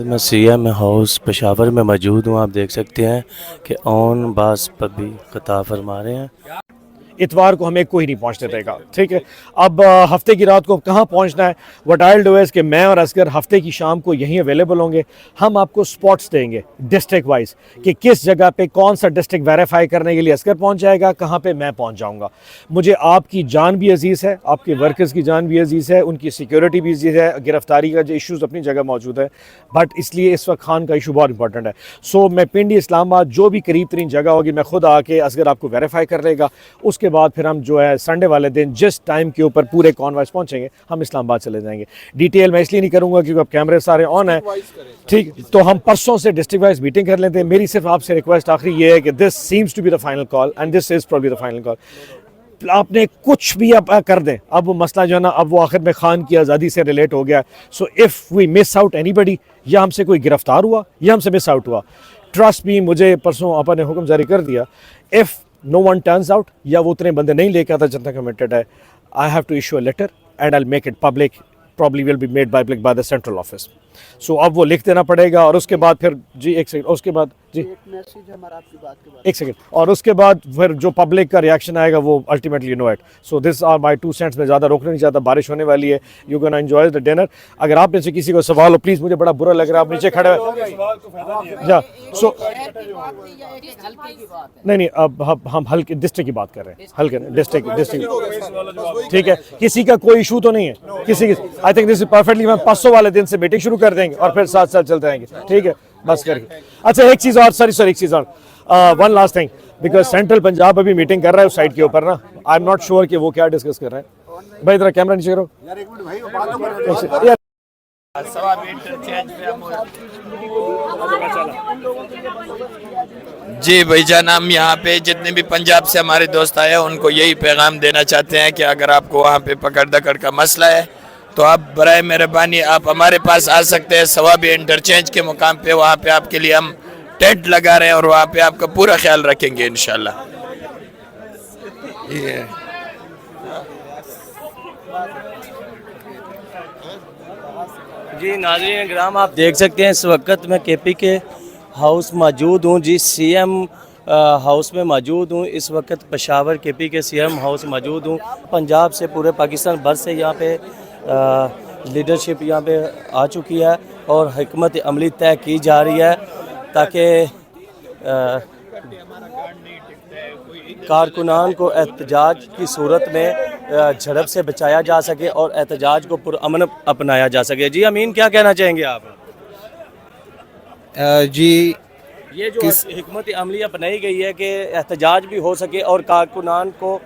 میں C M house Peshawar میں موجود ہوں. آپ دیکھ سکتے ہیں کہ آن باس پر بھی خطاب فرما رہے ہیں. اتوار کو ہمیں کوئی نہیں پہنچنے دے گا. ٹھیک ہے, اب ہفتے کی رات کو کہاں پہنچنا ہے. What I will do is کہ میں اور اصغر ہفتے کی شام کو یہیں اویلیبل ہوں گے. ہم آپ کو سپاٹس دیں گے ڈسٹرکٹ وائز کہ کس جگہ پہ کون سا ڈسٹرکٹ ویریفائی کرنے کے لیے اصغر پہنچ جائے گا, کہاں پہ میں پہنچ جاؤں گا. مجھے آپ کی جان بھی عزیز ہے, آپ کے ورکرز کی جان بھی عزیز ہے, ان کی سیکیورٹی بھی عزیز ہے. گرفتاری کا جو ایشوز اپنی جگہ موجود ہے, بٹ اس لیے اس وقت خان کا ایشو بہت امپورٹنٹ ہے. سو میں پنڈی اسلام آباد جو بھی قریب ترین جگہ ہوگی میں خود آ کے اصغر آپ کو ویریفائی کر لے گا. اس کے بعد پھر ہم جو ہے سنڈے والے دن جس ٹائم کے اوپر پورے کانوائز پہنچیں گے ہم اسلام آباد چلے جائیں گے. ڈیٹیل میں اس لیے نہیں کروں گا کیونکہ اب کیمرے سارے آن ہیں. ٹھیک, تو ہم پرسوں سے ڈسٹرکٹ وائز میٹنگ کر لیتے ہیں. میری صرف آپ سے ریکویسٹ آخری یہ ہے کہ this seems to be the final call and this is probably the final call. آپ نے کچھ بھی اب کر دیں, اب وہ مسئلہ جو ہے نا اب وہ آخر میں خان کی آزادی سے ریلیٹ ہو گیا. So if we miss out anybody, یا ہم سے کوئی گرفتار ہوا یا ہم سے مس آؤٹ ہوا, ٹرسٹ بھی مجھے پرسوں آپ نے حکم جاری کر دیا, if no one turns out یا وہ اتنے بندے نہیں لے کے آتا جتنا کمیٹڈ ہے, I have to issue a letter and I'll make it public, probably will be made public by the central office. سو اب وہ لکھ دینا پڑے گا. اور اس کے بعد پھر جی ایک سیکنڈ, اس کے بعد جی ایک سیکنڈ, اور اس کے بعد پھر جو پبلک کا ریاکشن آئے گا وہ ultimately know it. So this are my 2 cents. میں زیادہ روکنا نہیں چاہتا, بارش ہونے والی ہے. You can enjoy the dinner. اگر آپ میں سے کسی کو سوال ہو پلیز, مجھے بڑا برا لگ رہا ہے آپ نیچے کھڑے ہوئے. جا سو نہیں اب ہم ہلکے ڈسٹرکٹ کی بات کر رہے ہیں, ہلکے ڈسٹرکٹ. ٹھیک ہے, کسی کا کوئی ایشو تو نہیں ہے کسی کی. I think this is perfectly. میں پرسوں والے دن سے میٹنگ شروع کر دیں گے اور پھر ساتھ ساتھ چلتے رہیں گے. ٹھیک ہے, بس کر کے. اچھا ایک چیز اور, سوری ایک چیز اور, one last thing, because central Punjab ابھی میٹنگ کر رہا ہے اس سائڈ کے اوپر نا. آئی ایم ناٹ شیور کہ وہ کیا ڈسکس کر رہے ہیں. بھائی ذرا کیمرہ نیچے کرو. جی بھائی جان, ہم یہاں پہ جتنے بھی پنجاب سے ہمارے دوست آئے ہیں ان کو یہی پیغام دینا چاہتے ہیں کہ اگر آپ کو وہاں پہ پکڑ دکڑ کا مسئلہ ہے تو آپ برائے مہربانی آپ ہمارے پاس آ سکتے ہیں ثوابی انٹرچینج کے مقام پہ. وہاں پہ آپ کے لیے ہم ٹینٹ لگا رہے ہیں اور وہاں پہ آپ کا پورا خیال رکھیں گے انشاءاللہ. جی ناظرین کرام, آپ دیکھ سکتے ہیں اس وقت میں کے پی کے ہاؤس موجود ہوں. جی سی ایم ہاؤس میں موجود ہوں اس وقت. پشاور کے پی کے سی ایم ہاؤس موجود ہوں. پنجاب سے پورے پاکستان بھر سے یہاں پہ لیڈرشپ یہاں پہ آ چکی ہے اور حکمت عملی طے کی جا رہی ہے تاکہ کارکنان کو احتجاج کی صورت میں جھڑپ سے بچایا جا سکے اور احتجاج کو پرامن اپنایا جا سکے. جی امین, کیا کہنا چاہیں گے آپ؟ جی یہ جو حکمت عملی اپنائی گئی ہے کہ احتجاج بھی ہو سکے اور کارکنان کو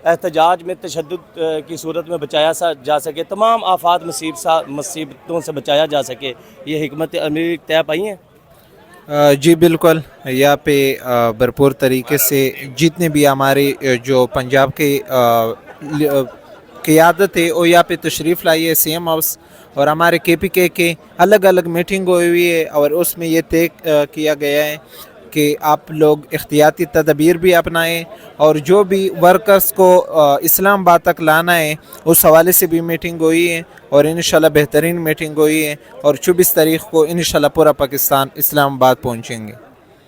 احتجاج میں تشدد کی صورت میں بچایا جا سکے, تمام آفات مصیبتوں سے بچایا جا سکے, یہ حکمت عملی طے پائی ہیں. جی بالکل, یہاں پہ بھرپور طریقے سے جتنے بھی ہمارے جو پنجاب کے قیادت ہے وہ یہاں پہ تشریف لائی ہے سی ایم ہاؤس, اور ہمارے کے پی کے الگ الگ میٹنگ ہوئی ہے اور اس میں یہ طے کیا گیا ہے کہ آپ لوگ احتیاطی تدابیر بھی اپنائیں اور جو بھی ورکرز کو اسلام آباد تک لانا ہے اس حوالے سے بھی میٹنگ ہوئی ہے اور انشاءاللہ بہترین میٹنگ ہوئی ہے اور 24 تاریخ کو انشاءاللہ پورا پاکستان اسلام آباد پہنچیں گے.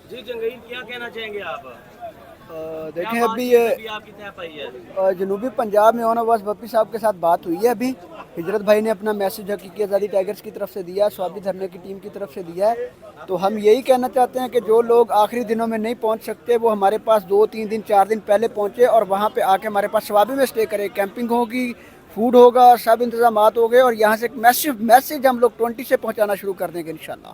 جی جنگیل, کیا کہنا چاہیں گے آپ؟ دیکھیں ابھی یہ جنوبی پنجاب میں ہونا بس بپی صاحب کے ساتھ بات ہوئی ہے. ابھی ہجرت بھائی نے اپنا میسج حقیقی آزادی ٹائگرز کی طرف سے دیا, سوابی دھرنے کی ٹیم کی طرف سے دیا ہے. تو ہم یہی کہنا چاہتے ہیں کہ جو لوگ آخری دنوں میں نہیں پہنچ سکتے وہ ہمارے پاس 2-3 دن 4 دن پہلے پہنچے اور وہاں پہ آ کے ہمارے پاس سوابی میں اسٹے کرے. کیمپنگ ہوگی, فوڈ ہوگا, سب انتظامات ہو گئے اور یہاں سے ایک میسج ہم لوگ 20 سے پہنچانا شروع کر دیں گے انشاءاللہ.